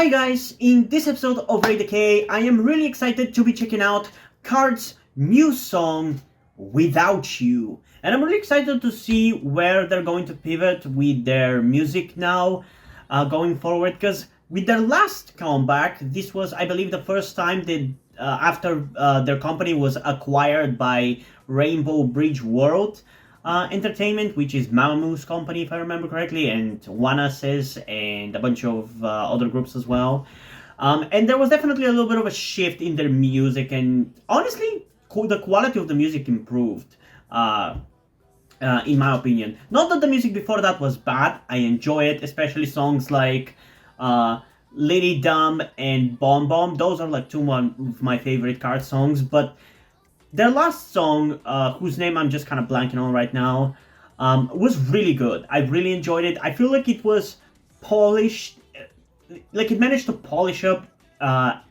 Hi guys, in this episode of Rate the K, I am really excited to be checking out KARD's new song, Without You. And I'm really excited to see where they're going to pivot with their music now, going forward, because with their last comeback, this was, I believe, the first time they, after their company was acquired by Rainbow Bridge World, Entertainment, which is Mamamoo company, if I remember correctly, and Wanases, and a bunch of other groups as well. And there was definitely a little bit of a shift in their music, and honestly, the quality of the music improved, in my opinion. Not that the music before that was bad, I enjoy it, especially songs like Lady Dumb and Bomb Bomb. Those are like two of my favorite KARD songs, but their last song, whose name I'm just kind of blanking on right now, was really good. I really enjoyed it. I feel like it was polished, like it managed to polish up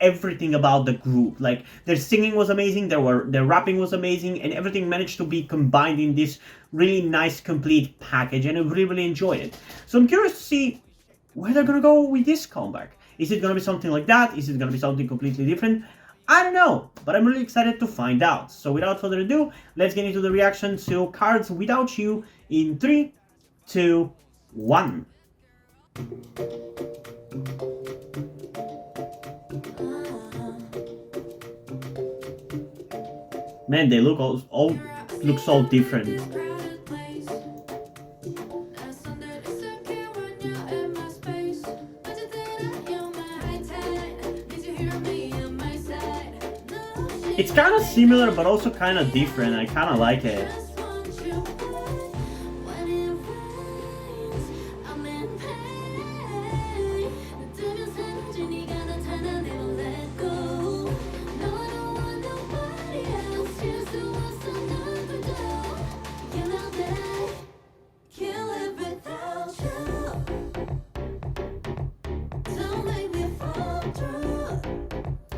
everything about the group. Like their singing was amazing, their rapping was amazing, and everything managed to be combined in this really nice, complete package. And I really enjoyed it. So I'm curious to see where they're gonna go with this comeback. Is it gonna be something like that? Is it gonna be something completely different? I don't know, but I'm really excited to find out. So without further ado, let's get into the reaction to KARD's Without You in 3, 2, 1. Man, they look all look so different. It's kind of similar, but also kind of different. I kind of like it.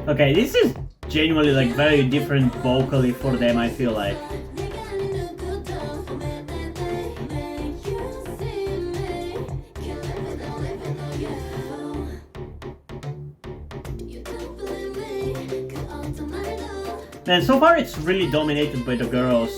Okay, this is genuinely like very different vocally for them, I feel like. And so far it's really dominated by the girls.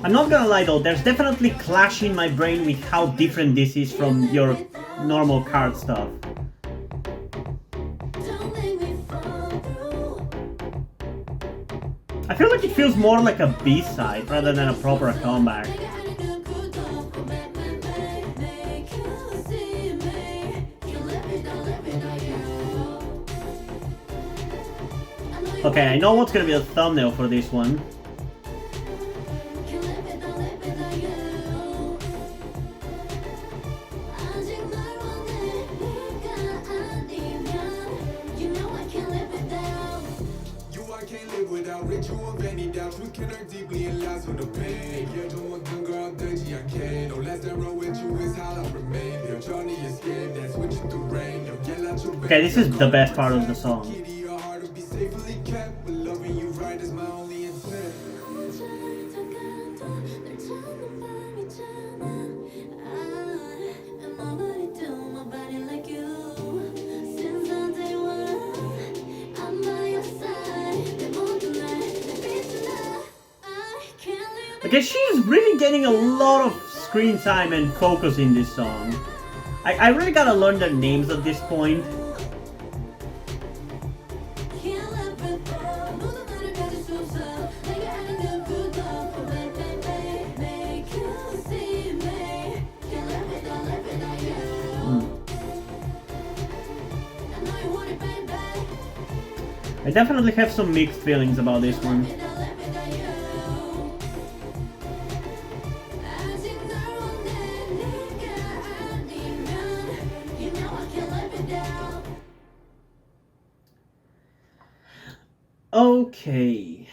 I'm not gonna lie though, there's definitely clash in my brain with how different this is from your normal KARD stuff. I feel like it feels more like a B-side rather than a proper comeback. Okay, I know what's gonna be the thumbnail for this one. Okay, this is the best part of the song. Okay, she's really getting a lot of screen time and focus in this song. I really gotta learn their names at this point. I definitely have some mixed feelings about this one. Okay,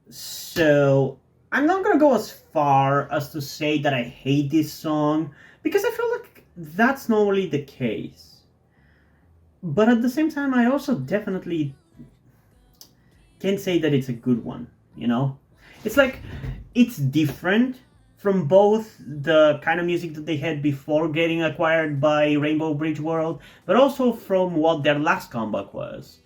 so I'm not gonna go as far as to say that I hate this song, because I feel like that's normally the case. But at the same time, I also definitely can't say that it's a good one, you know? It's like, it's different from both the kind of music that they had before getting acquired by Rainbow Bridge World, but also from what their last comeback was.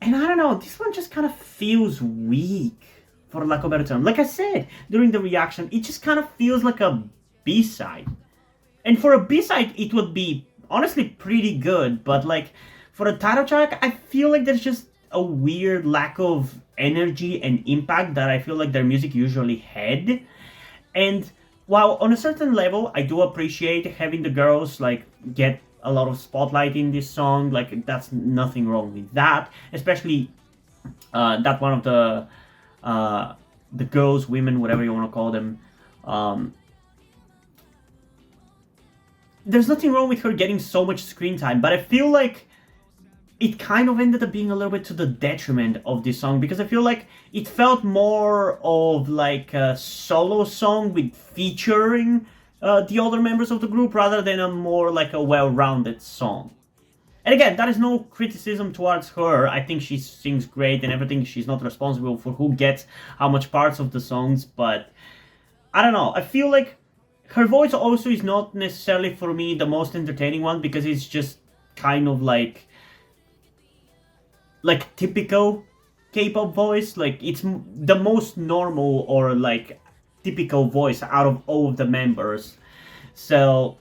And I don't know, this one just kind of feels weak, for lack of a better term. Like I said during the reaction, it just kind of feels like a B-side. And for a B-side, it would be honestly pretty good, but like for a title track, I feel like there's just a weird lack of energy and impact that I feel like their music usually had. And while on a certain level, I do appreciate having the girls like get a lot of spotlight in this song, like that's nothing wrong with that, especially that one of the girls, women, whatever you want to call them, there's nothing wrong with her getting so much screen time, but I feel like it kind of ended up being a little bit to the detriment of this song, because I feel like it felt more of like a solo song with featuring the other members of the group rather than a more like a well-rounded song. And again, that is no criticism towards her. I think she sings great and everything. She's not responsible for who gets how much parts of the songs, but I don't know. I feel like her voice also is not necessarily for me the most entertaining one, because it's just kind of like typical K-pop voice. Like it's the most normal or like typical voice out of all of the members. So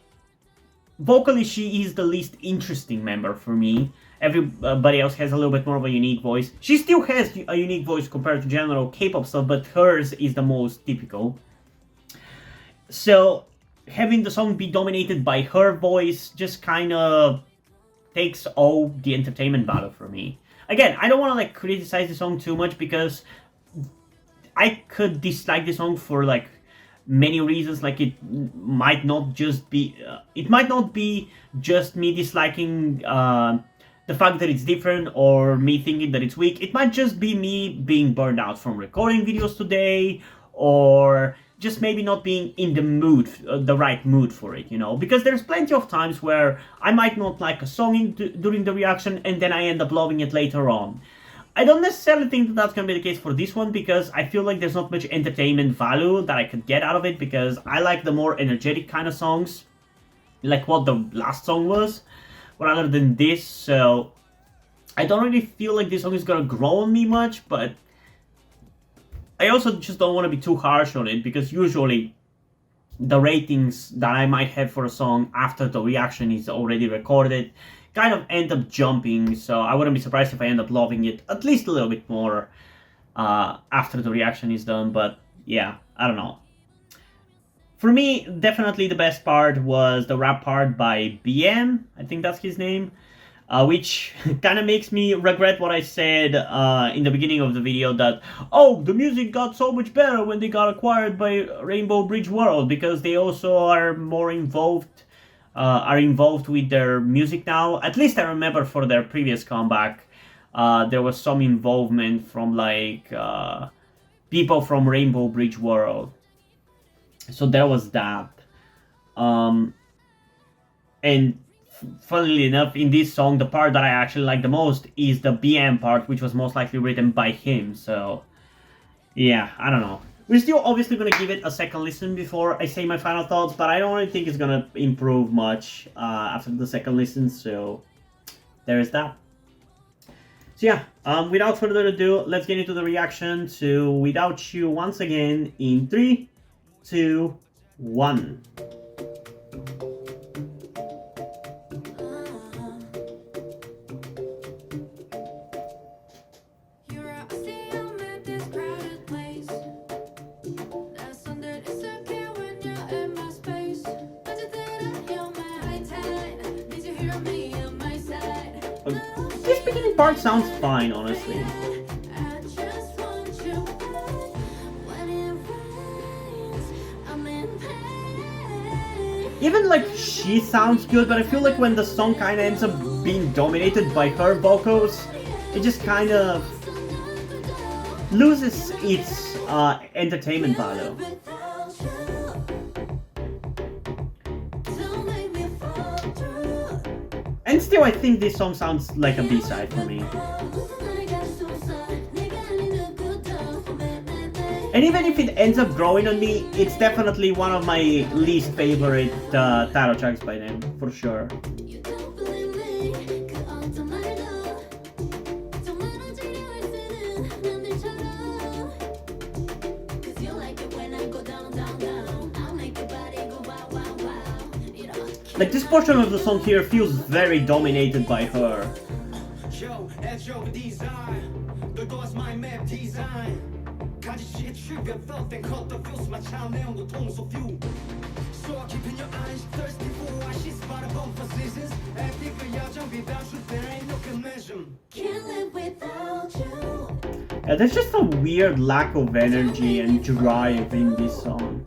vocally she is the least interesting member for me. Everybody else has a little bit more of a unique voice. She still has a unique voice compared to general K-pop stuff, but hers is the most typical. So having the song be dominated by her voice just kind of takes all the entertainment value for me. Again, I don't want to like criticize the song too much, because I could dislike the song for like many reasons. Like it might not just be just me disliking the fact that it's different or me thinking that it's weak. It might just be me being burned out from recording videos today, or just maybe not being in the mood, the right mood for it, you know? Because there's plenty of times where I might not like a song during the reaction, and then I end up loving it later on. I don't necessarily think that that's going to be the case for this one, because I feel like there's not much entertainment value that I could get out of it, because I like the more energetic kind of songs, like what the last song was, rather than this. So I don't really feel like this song is going to grow on me much, but I also just don't want to be too harsh on it, because usually the ratings that I might have for a song after the reaction is already recorded kind of end up jumping, so I wouldn't be surprised if I end up loving it at least a little bit more after the reaction is done. But yeah, I don't know. For me, definitely the best part was the rap part by BM, I think that's his name. Which kind of makes me regret what I said in the beginning of the video, that, oh, the music got so much better when they got acquired by Rainbow Bridge World, because they also are more involved, with their music now. At least I remember for their previous comeback, there was some involvement from like people from Rainbow Bridge World. So there was that. And funnily enough, in this song, the part that I actually like the most is the BM part, which was most likely written by him. So yeah, I don't know. We're still obviously going to give it a second listen before I say my final thoughts, but I don't really think it's going to improve much after the second listen, so there is that. So yeah, without further ado, let's get into the reaction to Without You once again in 3, 2, 1. This beginning part sounds fine, honestly. Even like she sounds good, but I feel like when the song kind of ends up being dominated by her vocals, it just kind of loses its entertainment value. And still, I think this song sounds like a B-side for me. And even if it ends up growing on me, it's definitely one of my least favorite title tracks by them, for sure. Like, this portion of the song here feels very dominated by her. Yeah, there's just a weird lack of energy and drive in this song.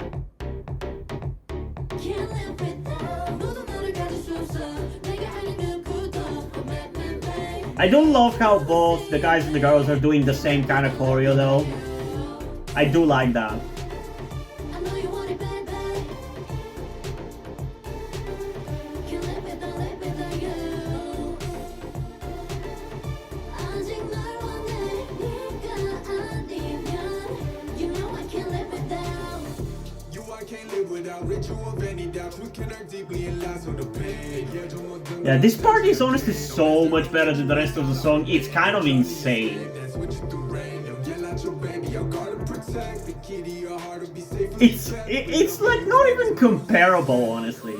I don't love how both the guys and the girls are doing the same kind of choreo though. I do like that. Yeah, this part is honestly so much better than the rest of the song. It's kind of insane. It's like not even comparable, honestly.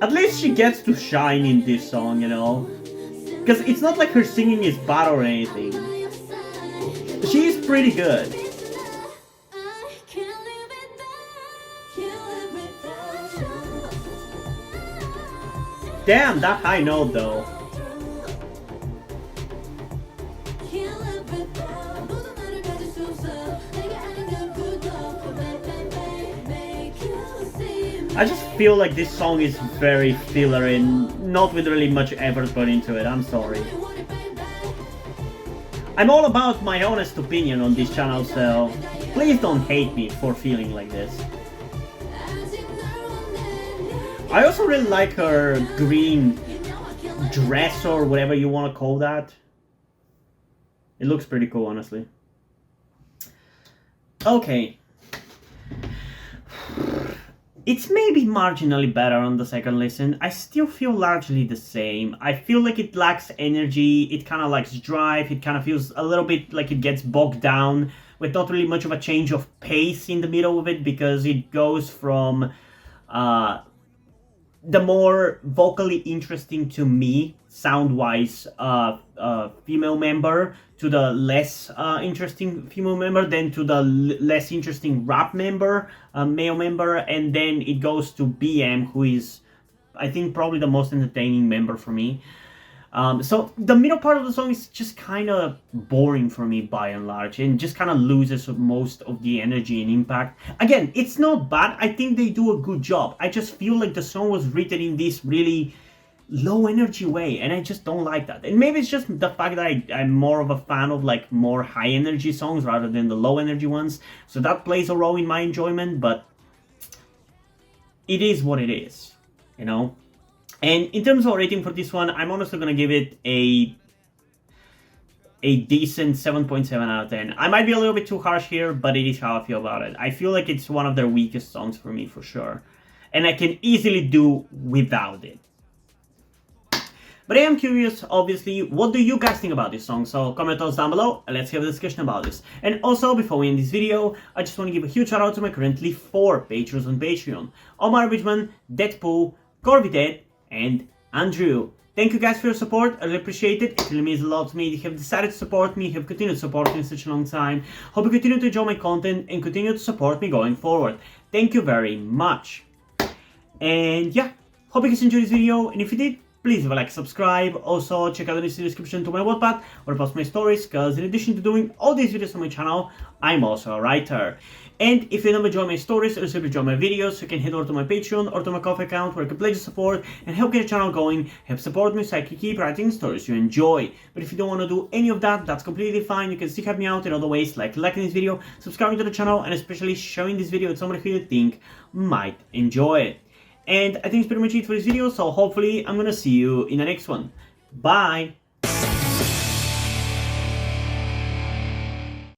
At least she gets to shine in this song, you know? Because it's not like her singing is bad or anything. She is pretty good. Damn, that high note though. I just feel like this song is very filler and not with really much effort put into it. I'm sorry. I'm all about my honest opinion on this channel, so please don't hate me for feeling like this. I also really like her green dress or whatever you want to call that. It looks pretty cool, honestly. Okay. It's maybe marginally better on the second listen. I still feel largely the same. I feel like it lacks energy, it kind of lacks drive, it kind of feels a little bit like it gets bogged down with not really much of a change of pace in the middle of it, because it goes from the more vocally interesting to me, sound-wise, female member to the less interesting female member, then to the less interesting rap member, male member, and then it goes to BM, who is, I think, probably the most entertaining member for me. So the middle part of the song is just kind of boring for me by and large, and just kind of loses most of the energy and impact. Again, it's not bad. I think they do a good job. I just feel like the song was written in this really low energy way, and I just don't like that. And maybe it's just the fact that I'm more of a fan of like more high energy songs rather than the low energy ones. So that plays a role in my enjoyment, but it is what it is, you know? And in terms of rating for this one, I'm honestly going to give it a decent 7.7 out of 10. I might be a little bit too harsh here, but it is how I feel about it. I feel like it's one of their weakest songs for me, for sure. And I can easily do without it. But I am curious, obviously, what do you guys think about this song? So comment thoughts down below and let's have a discussion about this. And also, before we end this video, I just want to give a huge shout out to my currently 4 patrons on Patreon. Omar Bridgman, Deadpool, Corvidet, and Andrew. Thank you guys for your support. I really appreciate it. It really means a lot to me. You have decided to support me, you have continued to support me in such a long time. Hope you continue to enjoy my content and continue to support me going forward. Thank you very much. And yeah, hope you guys enjoyed this video. And if you did, please leave a like, subscribe. Also, check out the description to my Wattpad where I post my stories, because in addition to doing all these videos on my channel, I'm also a writer. And if you don't enjoy my stories or simply enjoy my videos, you can head over to my Patreon or to my Ko-fi account where you can pledge support and help get the channel going, help support me so I can keep writing stories you enjoy. But if you don't want to do any of that, that's completely fine. You can still help me out in other ways, like liking this video, subscribing to the channel, and especially sharing this video with somebody who you think might enjoy it. And I think it's pretty much it for this video, so hopefully I'm gonna see you in the next one. Bye!